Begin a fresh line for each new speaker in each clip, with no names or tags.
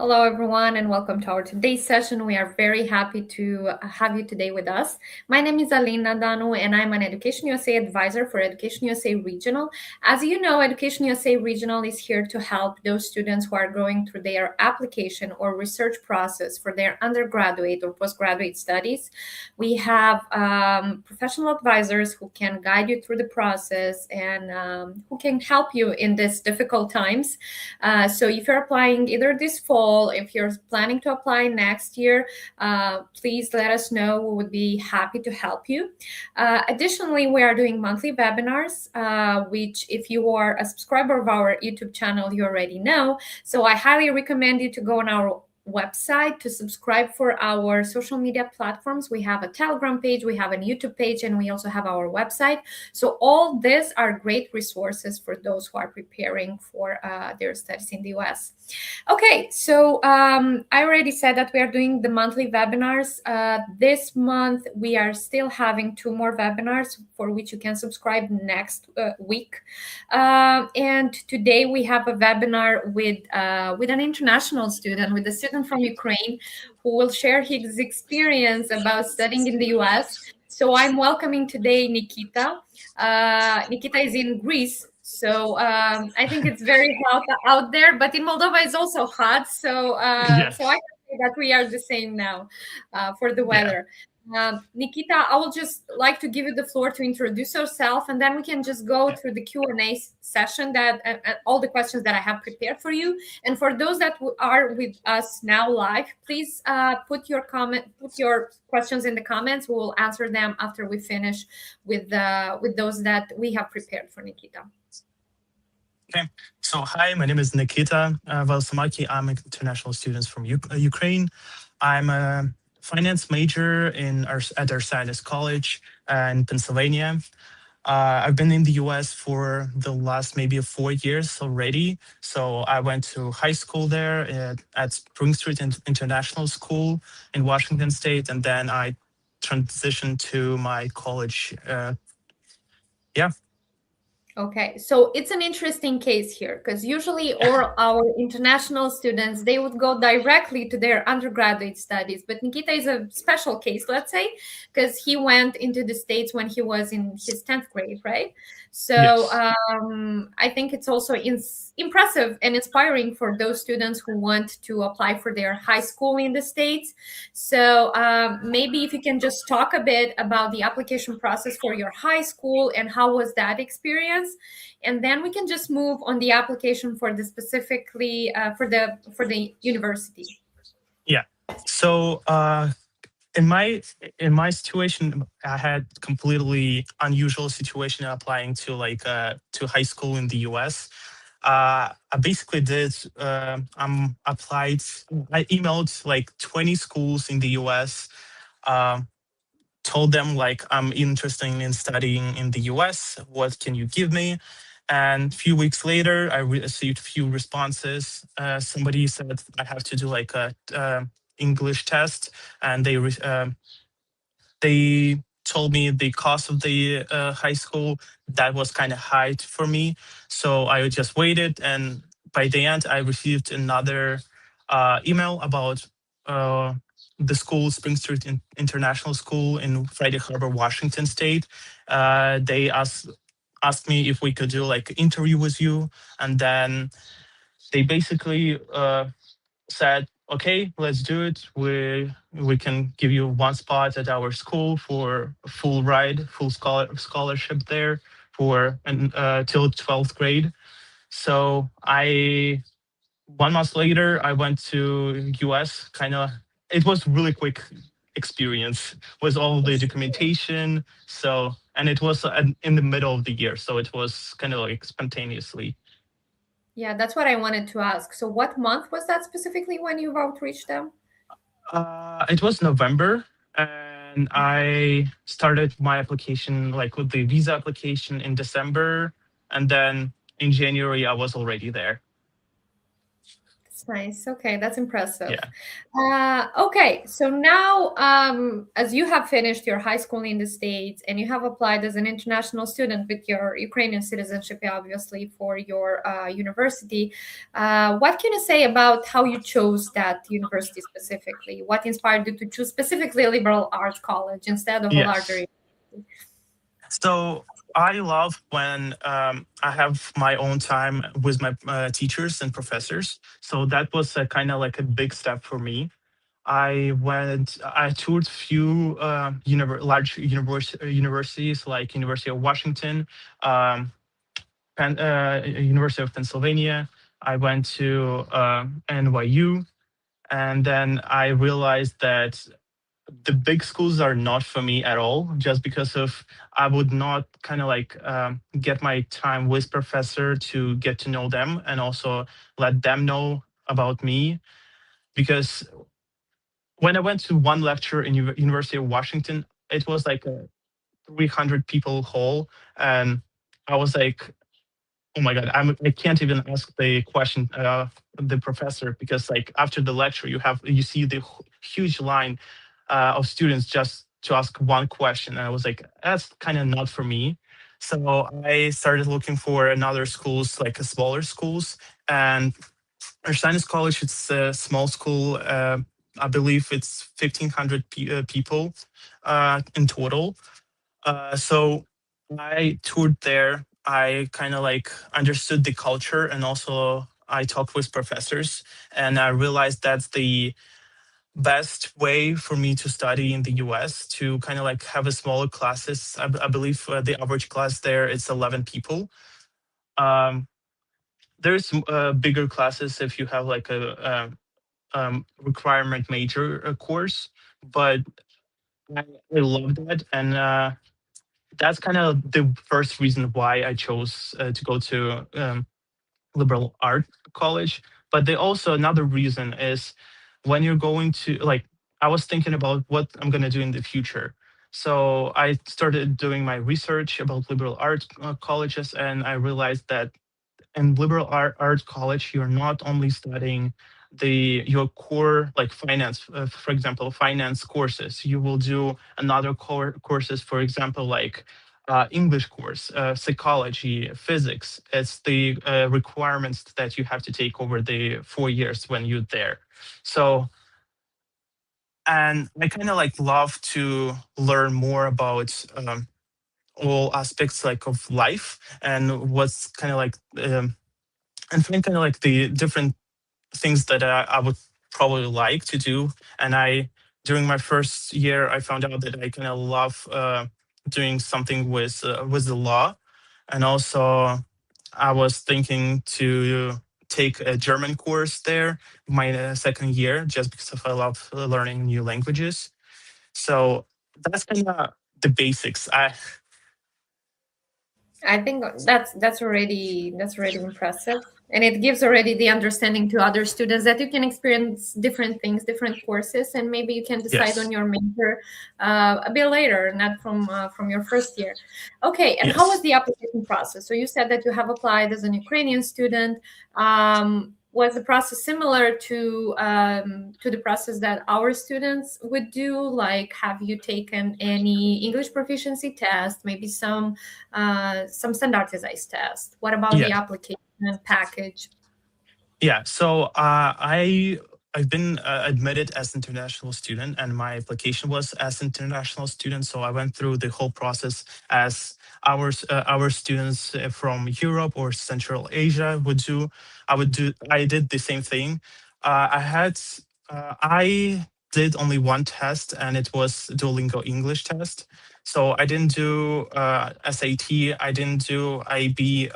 Hello, everyone, and welcome to our today's session. We are very happy to have you today with us. My name is Alina Danu, and I'm an Education USA advisor for Education USA Regional. As you know, Education USA Regional is here to help those students who are going through their application or research process for their undergraduate or postgraduate studies. We have professional advisors who can guide you through the process and who can help you in these difficult times. So if you're applying either this fall, if you're planning to apply next year, please let us know. We would be happy to help you. Additionally, we are doing monthly webinars, which if you are a subscriber of our YouTube channel, you already know. So I highly recommend you to go on our website to subscribe for our social media platforms. We have a Telegram page, we have a YouTube page, and we also have our website. So all these are great resources for those who are preparing for their studies in the US. Okay, so I already said that we are doing the monthly webinars. This month, we are still having 2 more webinars for which you can subscribe next week. And today we have a webinar with an international student, with a student from Ukraine, who will share his experience about studying in the US. So I'm welcoming today Nikita. Nikita is in Greece. So I think it's very hot out there, but in Moldova it's also hot. So
Yes.
so I can say that we are the same now for the
Yeah.
weather. Nikita, I would just like to give you the floor to introduce yourself, and then we can just go
Yeah.
through the Q&A session that all the questions that I have prepared for you. And for those that are with us now live, please put your questions in the comments. We will answer them after we finish with those that we have prepared for Nikita.
Okay. So, hi, my name is Nikita Valsamaki. I'm an international student from Ukraine. I'm a finance major at Arsanis College in Pennsylvania. I've been in the US for the last maybe 4 years already. So I went to high school there at Spring Street International School in Washington State, and then I transitioned to my college. Yeah.
Okay, so it's an interesting case here because usually all our international students, they would go directly to their undergraduate studies, but Nikita is a special case, let's say, because he went into the States when he was in his 10th grade, right? So
Yes.
I think it's also impressive and inspiring for those students who want to apply for their high school in the States. So maybe if you can just talk a bit about the application process for your high school and how was that experience, and then we can just move on the application for the specifically for the university.
Yeah. So in my situation, I had completely unusual situation applying to to high school in the US. I basically did. Applied. I emailed like 20 schools in the US. Um, Told them like I'm interested in studying in the US. What can you give me? And a few weeks later, I received a few responses. Somebody said I have to do like a English test, and they told me the cost of the high school that was kind of high for me. So I just waited, and by the end, I received another email about uh, the school, Spring Street International School in Friday Harbor, Washington State. They asked me if we could do like an interview with you, and then they basically said, "Okay, let's do it. We can give you one spot at our school for a full ride, full scholarship there for till 12th grade." So I 1 month later I went to US. Kind of, it was really quick experience with all the documentation. So, and it was in the middle of the year, so it was kind of like spontaneously.
Yeah, that's what I wanted to ask. So what month was that specifically when you outreached them?
It was November, and I started my application like with the visa application in December, and then in January I was already there.
Nice. Okay, that's impressive.
Yeah.
Okay, so now, as you have finished your high school in the States and you have applied as an international student with your Ukrainian citizenship, obviously, for your university, what can you say about how you chose that university specifically? What inspired you to choose specifically a liberal arts college instead of a larger
Yes.
university?
So I love when I have my own time with my teachers and professors. So that was a kind of like a big step for me. I toured few large universities like University of Washington, um, University of Pennsylvania. I went to NYU, and then I realized that the big schools are not for me at all, just because of I would not kind of like get my time with professor to get to know them and also let them know about me. Because when I went to one lecture in University of Washington, it was like a 300 people hall, and I was like, oh my god, I can't even ask the question the professor, because like after the lecture you see the huge line of students just to ask one question, and I was like, that's kind of not for me. So I started looking for another schools, like smaller schools, and Ursinus College, it's a small school. I believe it's 1,500 people in total. So I toured there. I kind of like understood the culture, and also I talked with professors, and I realized that's the best way for me to study in the US, to kind of like have a smaller classes. I believe the average class there is 11 people. Um, there's bigger classes if you have like a requirement major course, but I love that, and that's kind of the first reason why I chose to go to liberal art college. But they also another reason is when you're going to like I was thinking about what I'm going to do in the future. So I started doing my research about liberal arts colleges, and I realized that in liberal arts college you're not only studying the your core like finance, for example finance courses. You will do another core courses, for example like English course, psychology, physics. It's the requirements that you have to take over the 4 years when you're there. So, and I kind of like love to learn more about all aspects like of life, and what's kind of like and find kind of like the different things that I would probably like to do. And I, during my first year, I found out that I kind of love doing something with the law, and also I was thinking to take a German course there my second year, just because of I love learning new languages. So that's kind of the basics. I
I think that's already impressive, and it gives already the understanding to other students that you can experience different things, different courses, and maybe you can decide on
yes,
your major a bit later, not from your first year. Okay, and how was
yes,
the application process? So you said that you have applied as an Ukrainian student. Was the process similar to the process that our students would do? Like, have you taken any English proficiency test, maybe some standardized test? What about the
yes.
application package?
Yeah, so I've been admitted as international student, and my application was as international student. So I went through the whole process as our students from Europe or Central Asia would do. I did the same thing. I did only one test, and it was Duolingo English test. So I didn't do SAT. I didn't do IB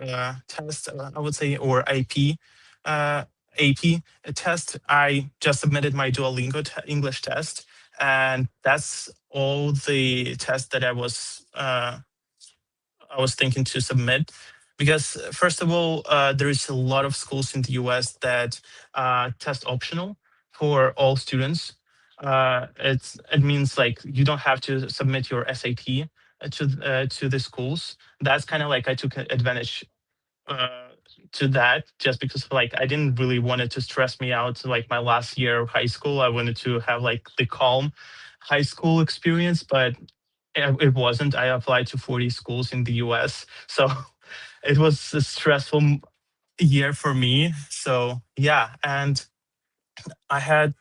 test. I would say, or AP uh, AP test. I just submitted my Duolingo English test, and that's all the tests that I was thinking to submit. Because first of all, there is a lot of schools in the US that test optional for all students. It means like you don't have to submit your SAT to the schools. That's kind of like I took advantage. to that just because like I didn't really want it to stress me out like my last year of high school. I wanted to have like the calm high school experience, but it wasn't. I applied to 40 schools in the US. So it was a stressful year for me. So yeah, and I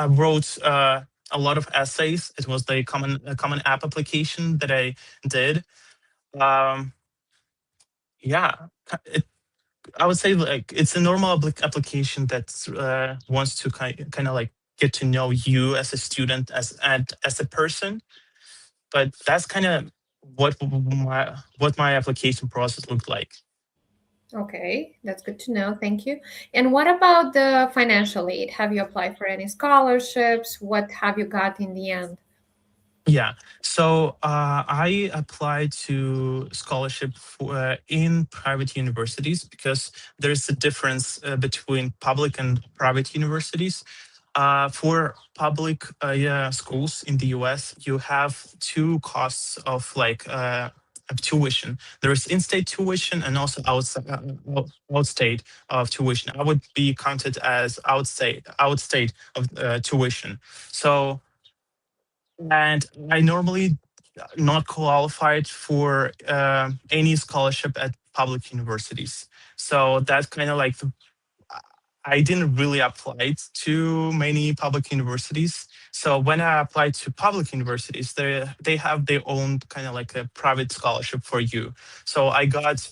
wrote a lot of essays. It was the common app application that I did. Um, yeah, I would say like it's a normal application that wants to kind of like get to know you as a student and as a person. But that's kind of what my application process looked like.
Okay, that's good to know. Thank you. And what about the financial aid? Have you applied for any scholarships? What have you got in the end?
Yeah. So I applied to scholarship in private universities because there's a difference between public and private universities. For public yeah, schools in the US, you have two costs of tuition. There is in-state tuition and also outstate of tuition. I would be counted as outstate of tuition. So and I normally not qualified for any scholarship at public universities. So that's kind of like I didn't really apply to many public universities. So when I applied to public universities, they have their own kind of like a private scholarship for you. So I got,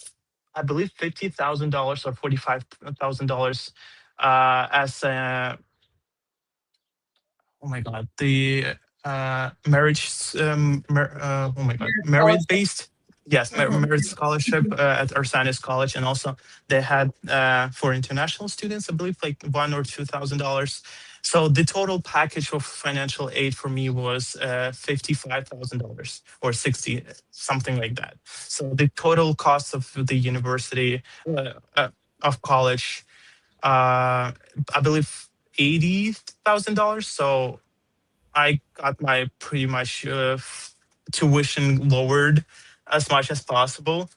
I believe, $50,000 or $45,000 as a, oh my god, the marriage oh my god, merit
Scholarship.
based, yes,
Mhm.
merit scholarship at Arsanis College. And also they had for international students, I believe, like $1,000 or $2,000. So the total package of financial aid for me was $55,000 or 60, something like that. So the total cost of the university of college, I believe, $80,000. So I got my pretty much tuition lowered as much as possible.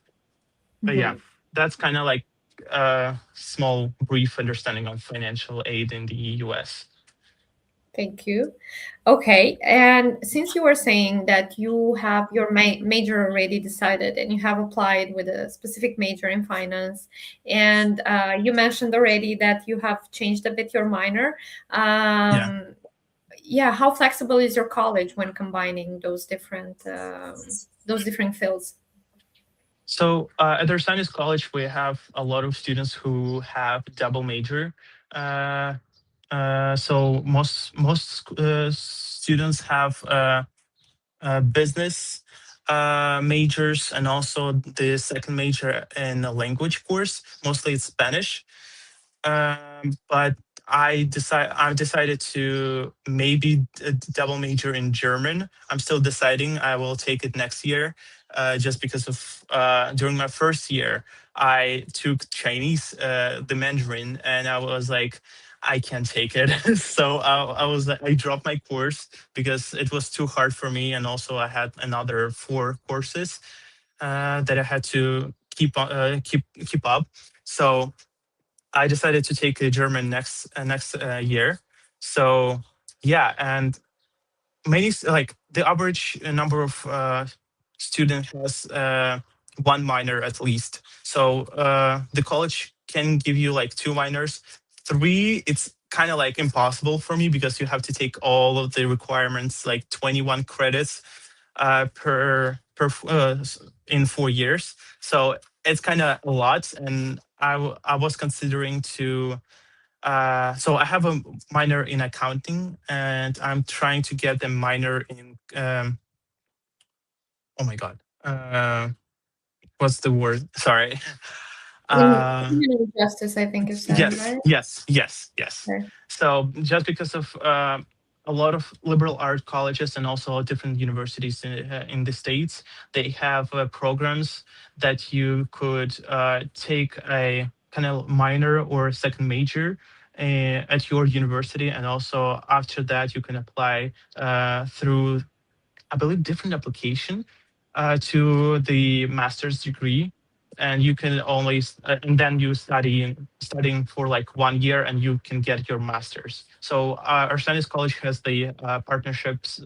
But yeah,
Mhm.
that's kind of like a small, brief understanding of financial aid in the US.
Thank you. Okay, and since you were saying that you have your major already decided and you have applied with a specific major in finance, and you mentioned already that you have changed a bit your minor.
Yeah.
Um, yeah, how flexible is your college when combining those different fields?
So at Arsanis College, we have a lot of students who have double major. Uh, so most students have business majors and also the second major in a language course. Mostly it's Spanish. But I decided to maybe double major in German. I'm still deciding. I will take it next year, just because of during my first year I took Chinese, the Mandarin, and I was like, I can't take it. So I was like, I dropped my course because it was too hard for me, and also I had another four courses that I had to keep up. So I decided to take German next year. So yeah, and like the average number of student has one minor at least. So the college can give you like two minors. Three, it's kind of like impossible for me because you have to take all of the requirements, like 21 credits in 4 years. So it's kind of a lot, and I was considering to. So I have a minor in accounting, and I'm trying to get a minor in. Oh my god, what's the word? Sorry.
In
Uh,
criminal justice, I think you said,
Yes,
right?
yes, yes, yes.
Okay.
So just because of a lot of liberal art colleges and also different universities in the states, they have programs that you could take a kind of minor or second major at your university, and also after that you can apply through, I believe, different application to the master's degree. and you can only and then you studying for like 1 year, and you can get your master's. So Arsenis College has the partnerships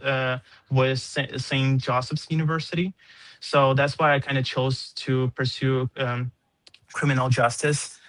with St. Joseph's University, so that's why I kind of chose to pursue criminal justice.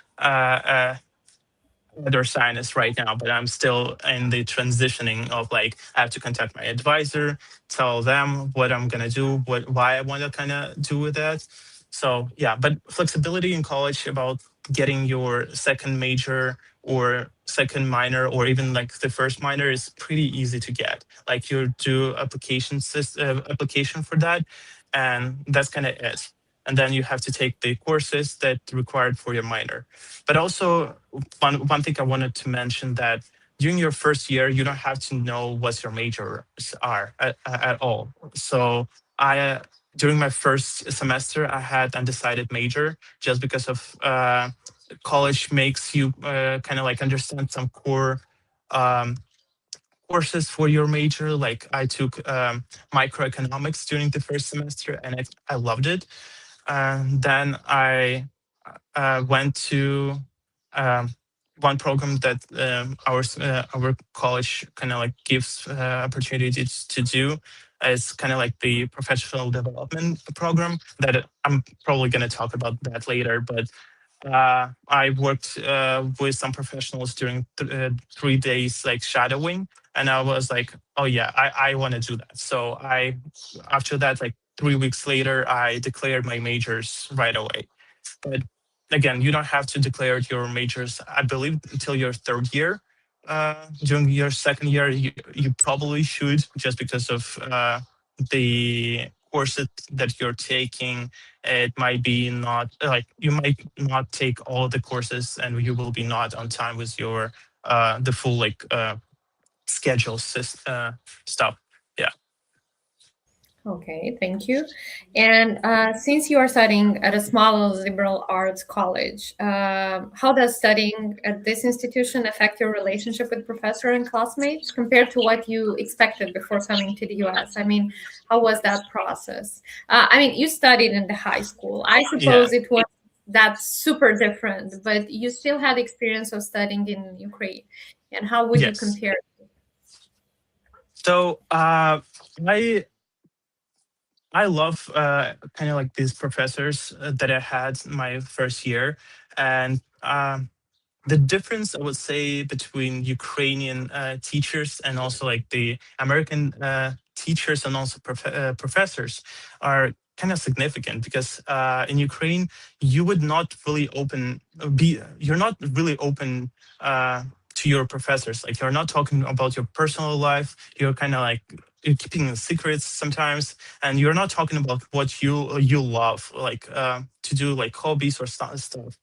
Other scientists right now, but I'm still in the transitioning of like I have to contact my advisor, tell them what I'm gonna do, why I want to kind of do with that. So yeah, but flexibility in college about getting your second major or second minor or even like the first minor is pretty easy to get. Like you do application for that, and that's kind of it. And then you have to take the courses that required for your minor. But also one thing I wanted to mention that during your first year, you don't have to know what your majors are at all. So I during my first semester, I had undecided major just because of college makes you kind of like understand some core um, courses for your major. Like I took microeconomics during the first semester, and I loved it. Then I went to um, one program that our college kind of like gives opportunities to do. It's kind of like the professional development program that I'm probably going to talk about that later. But I worked with some professionals during 3 days, like shadowing, and I was like, "Oh yeah, I want to do that." So after that, like 3 weeks later, I declared my majors right away. But again, you don't have to declare your majors, I believe, until your third year. During your second year, you probably should, just because of the courses that you're taking. It might be not like you might not take all the courses, and you will be not on time with your the full like schedule stuff. Yeah.
Okay, thank you. And since you are studying at a small liberal arts college, how does studying at this institution affect your relationship with professor and classmates compared to what you expected before coming to the US? I mean, how was that process? I mean, you studied in the high school. I
Yeah.
suppose it was that super different, but you still had experience of studying in Ukraine. And how would you
Yes.
compare?
So I love kind of like these professors that I had my first year, and the difference I would say between Ukrainian teachers and also like the American teachers and also professors are kind of significant because in Ukraine you would not really be you're not really open to your professors. Like you're not talking about your personal life. You're kind of like you're keeping secrets sometimes, and you're not talking about what you love, like to do like hobbies or stuff.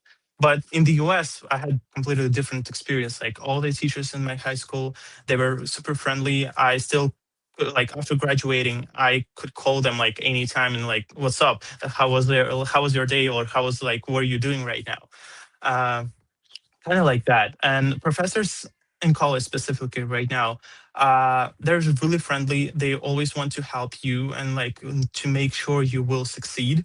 But in the US, I had completely different experience. Like all the teachers in my high school, they were super friendly. I still like after graduating, I could call them like anytime and like, "What's up? How was your day? Or how was like what are you doing right now?" Uh, Kind of like that. And professors in college specifically right now, they're really friendly. They always want to help you and like to make sure you will succeed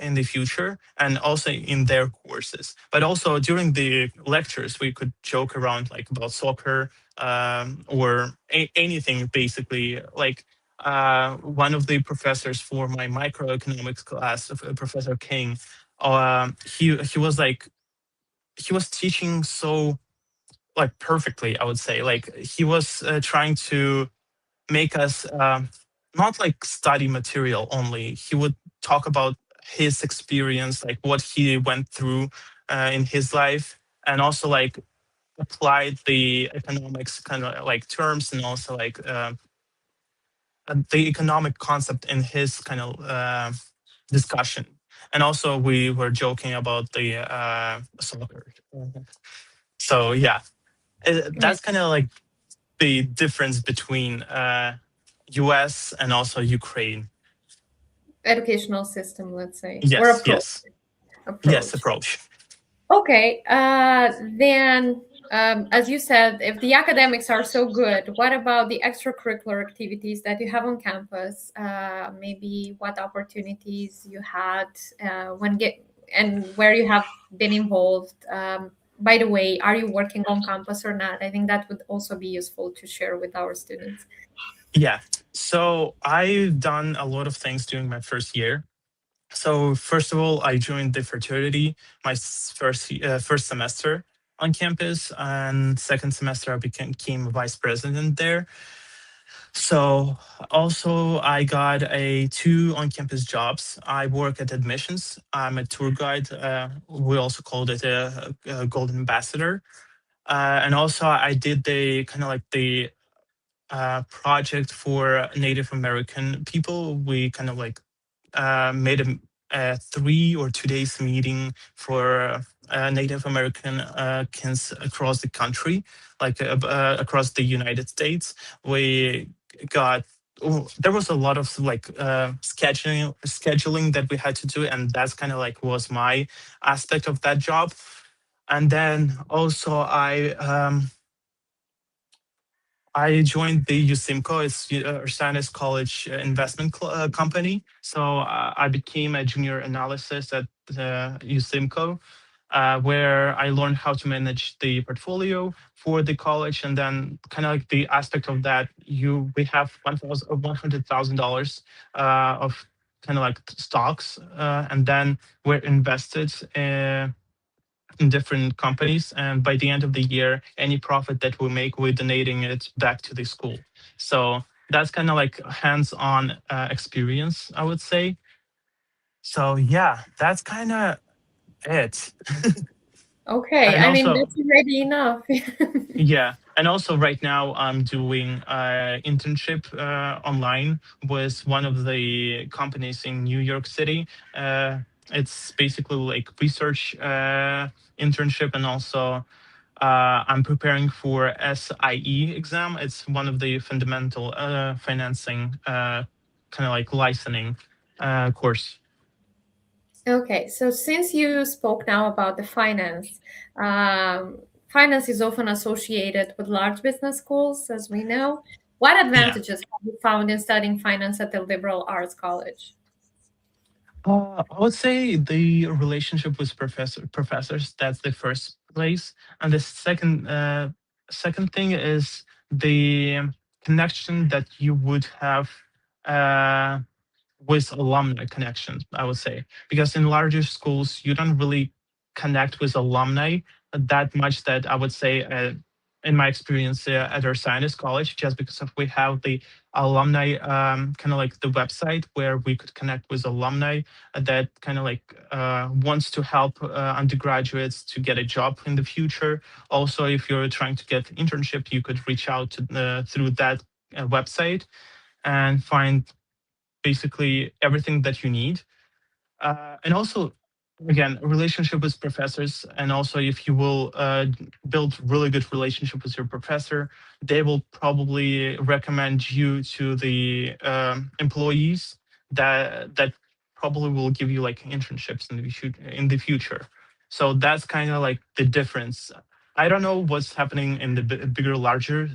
in the future and also in their courses. But also during the lectures, we could joke around like about soccer or anything basically. Like one of the professors for my microeconomics class, Professor King, he was like he was teaching so like perfectly, I would say. Like he was trying to make us not like study material only. He would talk about his experience, like what he went through in his life, and also like applied the economics kind of like terms and also like the economic concept in his kind of discussion. And also we were joking about the soccer. So yeah, that's kind of like the difference between US and also Ukraine.
Educational system, let's say, or
Yes,
approach.
yes, yes,
Approach.
approach.
Okay, then, as you said, if the academics are so good, what about the extracurricular activities that you have on campus? Maybe what opportunities you had when and where you have been involved. By the way, are you working on campus or not? I think that would also be useful to share with our students.
Yeah. So I've done a lot of things during my first year. So first of all, I joined the fraternity my first semester on campus, and second semester I became vice president there. So also I got a two on-campus jobs. I work at admissions. I'm a tour guide. We also called it a golden ambassador. And also I did the kind of like the project for Native American people. We kind of like made a 3 or 2 days meeting for Native American kids across the country, like across the United States. We got there was a lot of like scheduling that we had to do, and that's kind of like was my aspect of that job. And then also I joined the USIMCO, it's Ursanis College Investment Company. So I became a junior analyst at USIMCO, where I learned how to manage the portfolio for the college, and then kind of like the aspect of that, we have $100,000 of kind of like stocks, and then we're invested. In different companies, and by the end of the year any profit that we make we're donating it back to the school. So that's kind of like hands-on experience, I would say. So yeah, that's kind of it.
Okay,
And
I mean,
also,
that's already enough.
yeah, and also right now I'm doing internship online with one of the companies in New York City. It's basically like research internship, and also I'm preparing for SIE exam. It's one of the fundamental financing, kind of like licensing course.
Okay, so since you spoke now about the finance, um, finance is often associated with large business schools, as we know. What
Yeah.
advantages have you found in studying finance at the liberal arts college?
I would say the relationship with professors. That's the first place, and the second thing is the connection that you would have. Uh, with alumni connections, I would say, because in larger schools you don't really connect with alumni that much. That I would say, in my experience at our science college, just because of we have the alumni, kind of like the website where we could connect with alumni that kind of like wants to help undergraduates to get a job in the future. Also, if you're trying to get internship, you could reach out to through that website and find basically everything that you need. And also, again, a relationship with professors, and also if you will build really good relationship with your professor, they will probably recommend you to the employees that probably will give you like internships in the future. So that's kind of like the difference. I don't know what's happening in the bigger, larger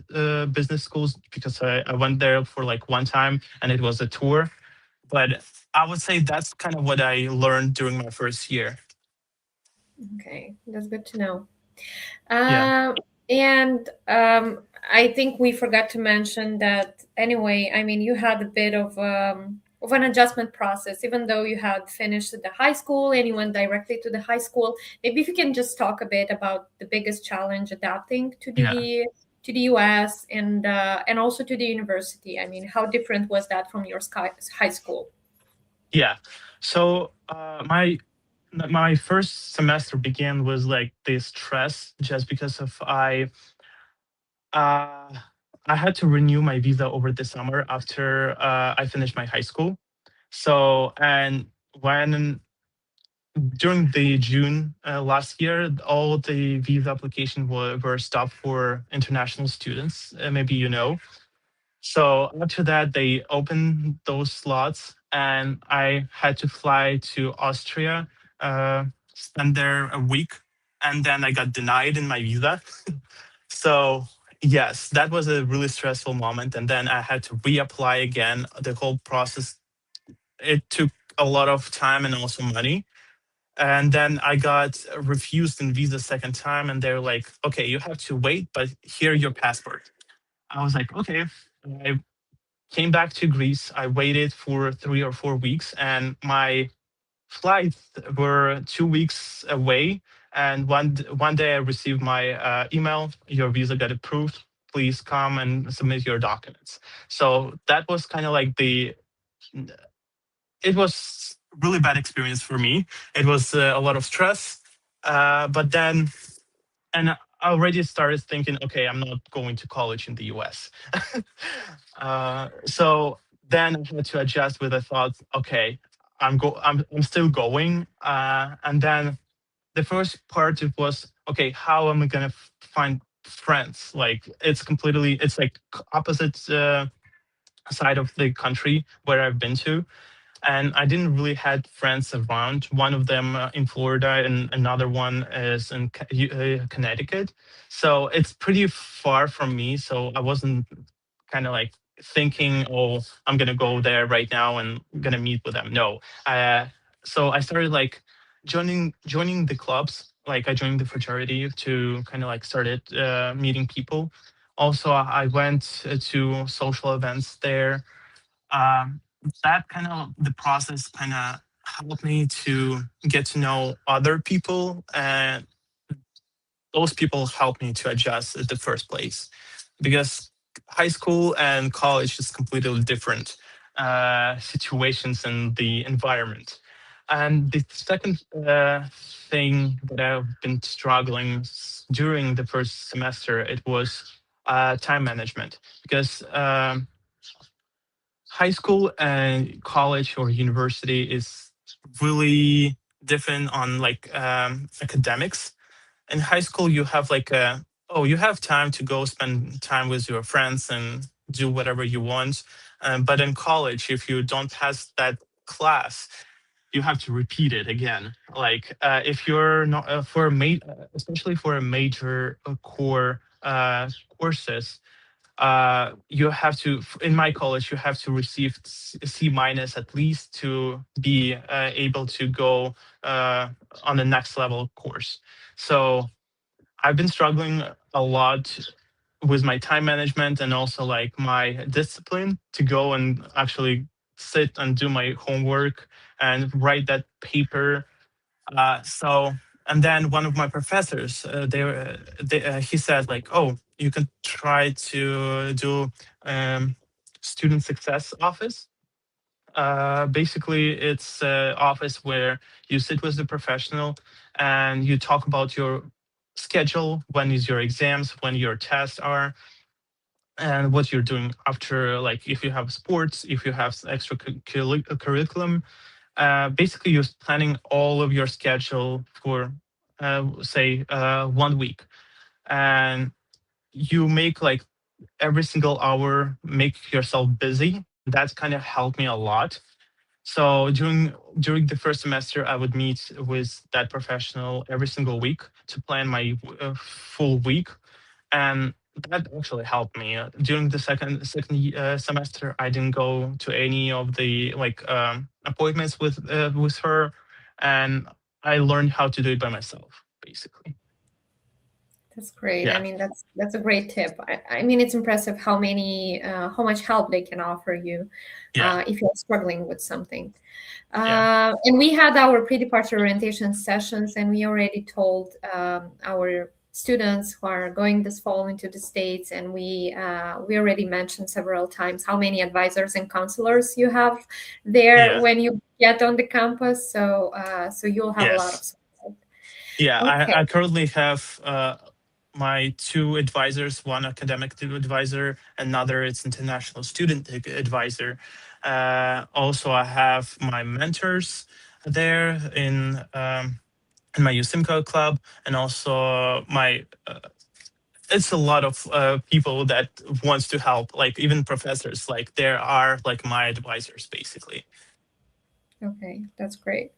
business schools, because I went there for like one time and it was a tour, but I would say that's kind of what I learned during my first year.
Okay, that's good to know.
Yeah.
And I think we forgot to mention that anyway. I mean, you had a bit of an adjustment process, even though you had finished the high school and you went directly to the high school. Maybe if you can just talk a bit about the biggest challenge adapting
Yeah.
to the US and also to the university. I mean, how different was that from your high school?
Yeah. So my first semester began with like this stress, just because of uh I had to renew my visa over the summer after I finished my high school. So, and when during the June last year, all the visa application were stopped for international students. Maybe you know. So after that, they opened those slots, and I had to fly to Austria, spend there a week, and then I got denied in my visa. So yes, that was a really stressful moment, and then I had to reapply again. The whole process, it took a lot of time and also money. And then I got refused in visa second time, and they're like, "Okay, you have to wait, but here your passport." I was like, "Okay." I came back to Greece. I waited for 3 or 4 weeks, and my flights were 2 weeks away. And one day I received my email: "Your visa got approved. Please come and submit your documents." So that was kind of like the. It was really bad experience for me. It was a lot of stress, but then and I already started thinking, okay, I'm not going to college in the US. So then I had to adjust with a thought, okay, I'm still going. And then the first part it was, okay, how am I gonna find friends? Like it's like opposite side of the country where I've been to, and I didn't really had friends around. One of them in Florida, and another one is in Connecticut. So it's pretty far from me. So I wasn't kind of like thinking, "Oh, I'm gonna go there right now and gonna meet with them." No. Uh, so I started like joining the clubs. Like I joined the fraternity to kind of like started meeting people. Also, I went to social events there. um, that kind of the process kind of helped me to get to know other people, and those people helped me to adjust at the first place, because high school and college is completely different situations and the environment. And the second thing that I've been struggling during the first semester, it was time management, because high school and college or university is really different on like academics. In high school you have like a, oh, you have time to go spend time with your friends and do whatever you want. But in college, if you don't pass that class, you have to repeat it again. Like if you're not for a especially for a major core courses, you have to, in my college you have to receive C minus at least to be able to go uh, on the next level course. So I've been struggling a lot with my time management and also like my discipline to go and actually sit and do my homework and write that paper. So, and then one of my professors, he said like, "Oh, you can try to do um, student success office." Basically, it's an office where you sit with the professional and you talk about your schedule, when is your exams, when your tests are, and what you're doing after, like if you have sports, if you have extra curriculum. Basically, you're planning all of your schedule for, say, 1 week, and you make like every single hour, make yourself busy, and that's kind of helped me a lot. So during the first semester, I would meet with that professional every single week to plan my full week, and that actually helped me. During the second semester, I didn't go to any of the like appointments with her, and I learned how to do it by myself, basically.
That's great. I
Yeah,
mean, that's a great tip. I mean, it's impressive how how much help they can offer you
yeah,
if you're struggling with something.
yeah,
And we had our pre-departure orientation sessions, and we already told our students who are going this fall into the States, and we already mentioned several times how many advisors and counselors you have there
yeah.
when you get on the campus. So you'll have a lot of
Yes.
support.
Yeah,
Okay.
I currently have my two advisors, one academic advisor, another it's international student advisor. Also, I have my mentors there in my USIMCO club, and also my it's a lot of people that wants to help, like even professors, like there are like my advisors basically.
Okay, that's great.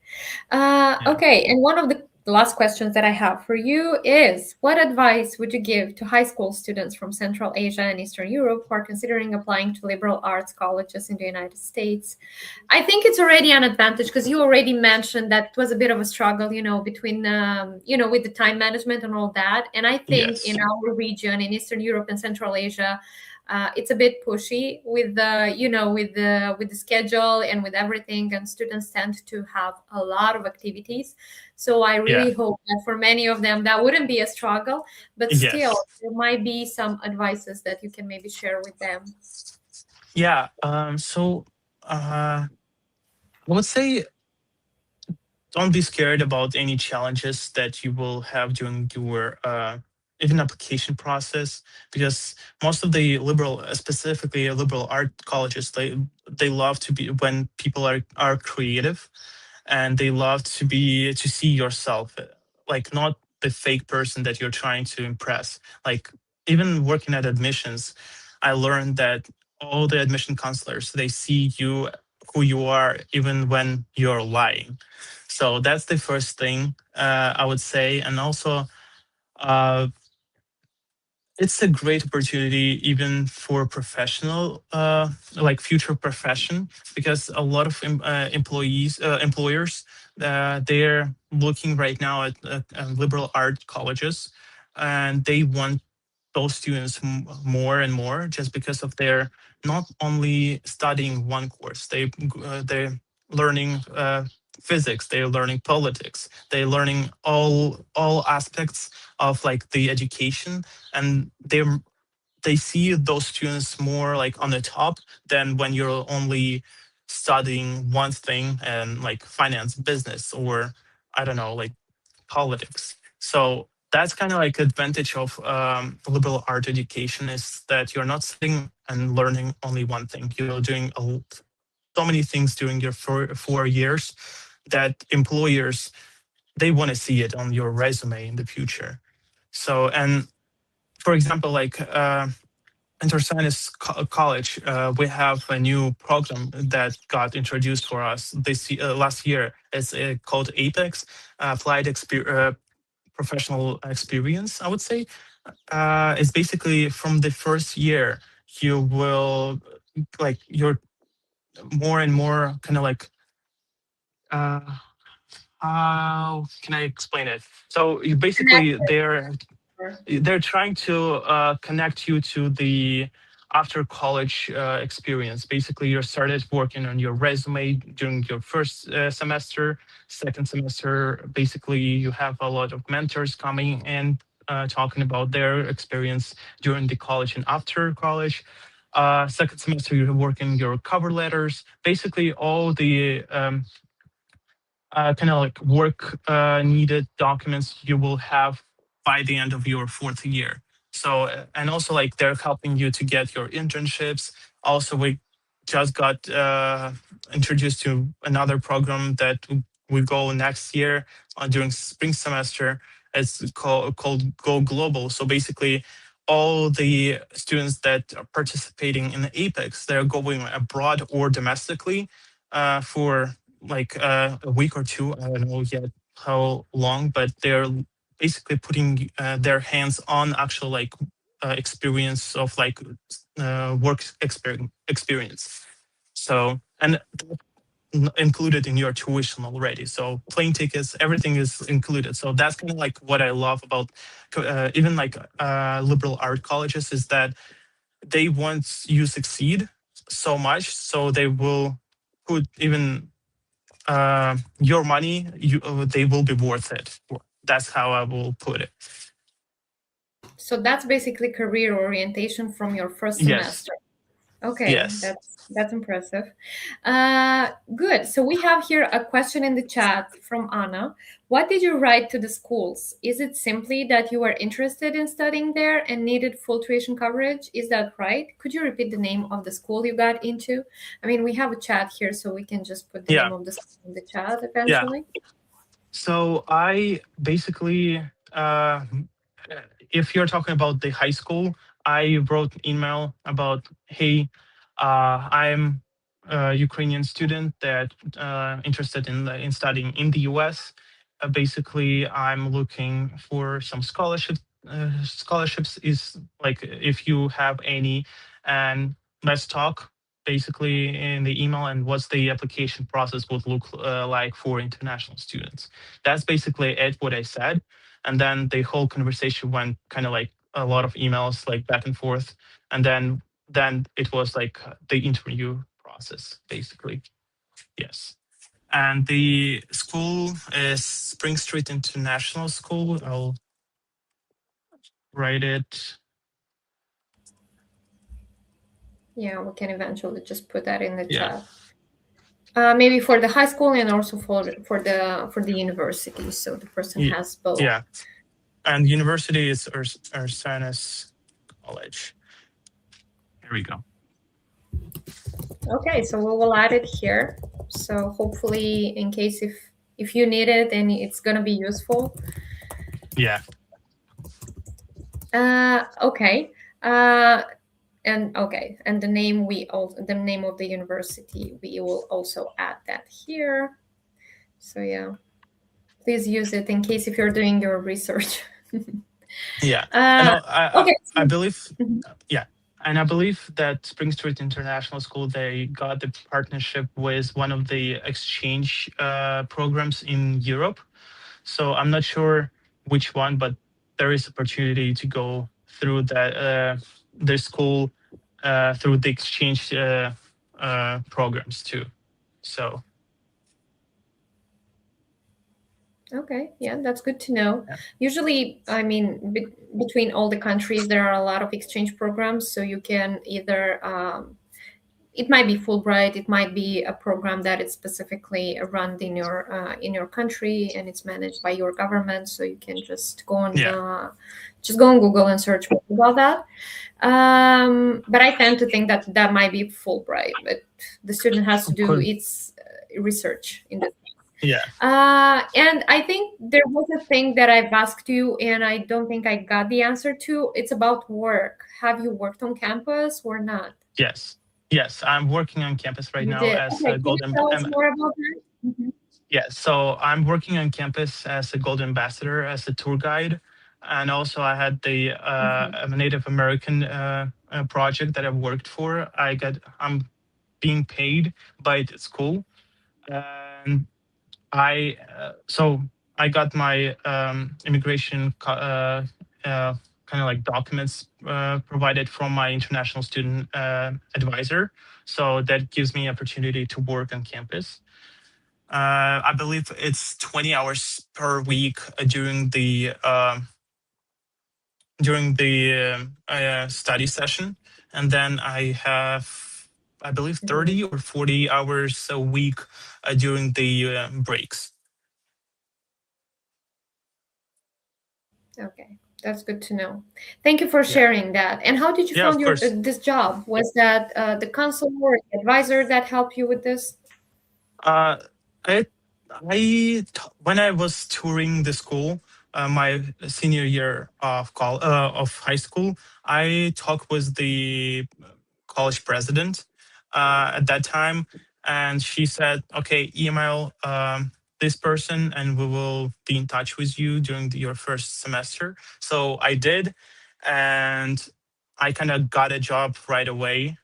Yeah,
Okay, and one of the The last questions that I have for you is, what advice would you give to high school students from Central Asia and Eastern Europe who are considering applying to liberal arts colleges in the United States? I think it's already an advantage because you already mentioned that it was a bit of a struggle, between, with the time management and all that. And I think in
Yes.
our region, in Eastern Europe and Central Asia, it's a bit pushy with the schedule and with everything, and students tend to have a lot of activities. So I
Yeah.
really hope that for many of them that wouldn't be a struggle, but still
Yes.
there might be some advices that you can maybe share with them.
Yeah. I would say don't be scared about any challenges that you will have during your even application process, because most of the liberal, specifically liberal art colleges, they love to be when people are creative, and they love to see yourself, like not the fake person that you're trying to impress. Like, even working at admissions, I learned that all the admission counselors, they see you who you are even when you're lying. So that's the first thing I would say. And also, uh, it's a great opportunity even for professional, like future profession, because a lot of employers, they're looking right now at liberal art colleges, and they want those students more and more, just because of their not only studying one course, they're learning physics, they're learning politics, they're learning all aspects of like the education, and they see those students more like on the top than when you're only studying one thing, and like finance, business, or I don't know, like politics. So that's kind of like advantage of liberal art education, is that you're not sitting and learning only one thing. You're doing so many things during your 4 years that employers, they want to see it on your resume in the future. So, and for example, like InterScience College, we have a new program that got introduced for us last year. It's called Apex, Flight Professional Experience, I would say. It's basically from the first year, you will, like, you're more and more kind of like, uh, how can I explain it? So you basically, they're trying to connect you to the after college experience. Basically, you started working on your resume during your first semester, second semester. Basically, you have a lot of mentors coming and talking about their experience during the college and after college. Second semester, you're working your cover letters. Basically, all the kind of like work needed documents you will have by the end of your fourth year. So, and also like they're helping you to get your internships. Also, we just got introduced to another program that we go next year during spring semester. It's called Go Global. So basically, all the students that are participating in the Apex, they're going abroad or domestically for like a week or two. I don't know yet how long, but they're basically putting their hands on actual like experience of like experience. So, and included in your tuition already. So plane tickets, everything is included. So that's kind of like what I love about even like liberal art colleges, is that they want you succeed so much, so they will put even your money, they will be worth it. That's how I will put it.
So that's basically career orientation from your first
Yes.
semester. Okay,
Yes.
that's impressive. Good. So we have here a question in the chat from Anna. What did you write to the schools? Is it simply that you were interested in studying there and needed full tuition coverage? Is that right? Could you repeat the name of the school you got into? I mean, we have a chat here, so we can just put the
Yeah.
name of the school in the chat
Yeah.
eventually.
So I basically, if you're talking about the high school, I wrote an email about, hey, I'm a Ukrainian student that interested in studying in the US. basically I'm looking for some scholarship. Scholarships is like if you have any, and let's talk basically in the email and what's the application process would look like for international students. That's basically it. What I said, and then the whole conversation went kind of like a lot of emails like back and forth, and then it was like the interview process basically. Yes. And the school is Spring Street International School. I'll write it.
Yeah, we can eventually just put that in the
Yeah.
chat. Maybe for the high school and also for the university, so the person has both.
Yeah. And university is Ursanus College. Here we go.
Okay, so we will add it here. So hopefully, in case if you need it and it's gonna be useful.
Yeah.
Okay. And the name the name of the university, we will also add that here. So yeah, please use it in case if you're doing your research.
Yeah. And
Okay.
I believe,
Mhm.
yeah. And I believe that Spring Street International School, they got the partnership with one of the exchange programs in Europe. So I'm not sure which one, but there is opportunity to go through that the school through the exchange programs too. So
Okay, yeah, that's good to know.
yeah.
Usually, I mean, between all the countries, there are a lot of exchange programs. So you can either, it might be Fulbright, it might be a program that is specifically run in your country and it's managed by your government. So you can
Yeah.
just go on Google and search more about that. But I tend to think that that might be Fulbright, but the student has to do
Could,
its research in this.
yeah.
And I think there was a thing that I've asked you, and I don't think I got the answer to. It's about work. Have you worked on campus or not?
Yes. Yes. I'm working on campus right
You
now
did.
as
Okay,
a
can you
golden.
tell us more about that? Mhm.
Yeah, so I'm working on campus as a Gold Ambassador, as a tour guide, and also I had the
Mhm.
a Native American project that I've worked for. I'm being paid by the school, and so I got my immigration kind of like documents provided from my international student advisor. So that gives me opportunity to work on campus. I believe it's 20 hours per week during the study session, and then I have, I believe,
Mhm.
30 or 40 hours a week during the breaks.
Okay, that's good to know. Thank you for
Yeah,
sharing that. And how did you
yeah, of
find your
course.
this job? Was that the counselor or advisor that helped you with this?
Uh, I, when I was touring the school, my senior year of high school, I talked with the college president at that time, and she said, "Okay, email this person, and we will be in touch with you during your first semester." So I did, and I kind of got a job right away.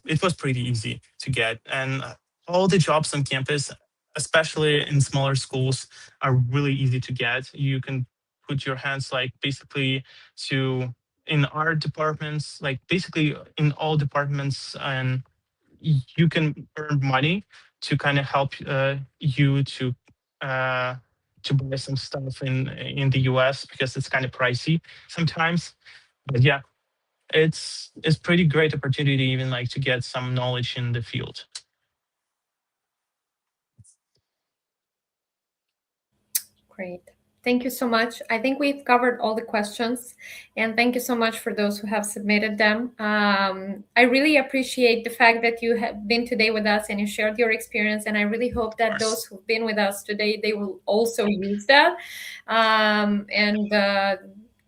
It was pretty easy to get, and all the jobs on campus, especially in smaller schools, are really easy to get. You can put your hands like basically to in our departments, like basically in all departments, and you can earn money to kind of help you uh, to buy some stuff in the US because it's kind of pricey sometimes. But yeah, it's pretty great opportunity even like to get some knowledge in the field.
Great. Thank you so much. I think we've covered all the questions, and thank you so much for those who have submitted them. I really appreciate the fact that you have been today with us and you shared your experience, and I really hope
Of
that those
course.
who've been with us today, they will also use that, and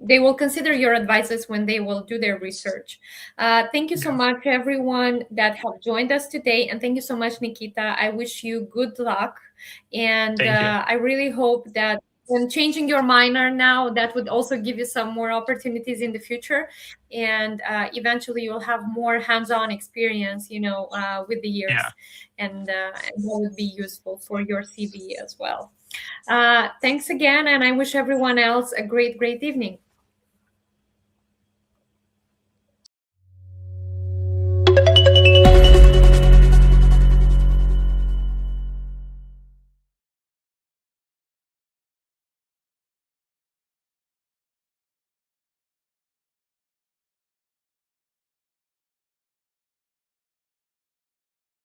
they will consider your advices when they will do their research. Thank you so
Yeah.
much, everyone that have joined us today, and thank you so much, Nikita. I wish you good luck And
Thank you.
I really hope that when changing your minor now, that would also give you some more opportunities in the future. And eventually you'll have more hands-on experience, with the
Yeah.
years. And that would be useful for your CV as well. Thanks again, and I wish everyone else a great, great evening.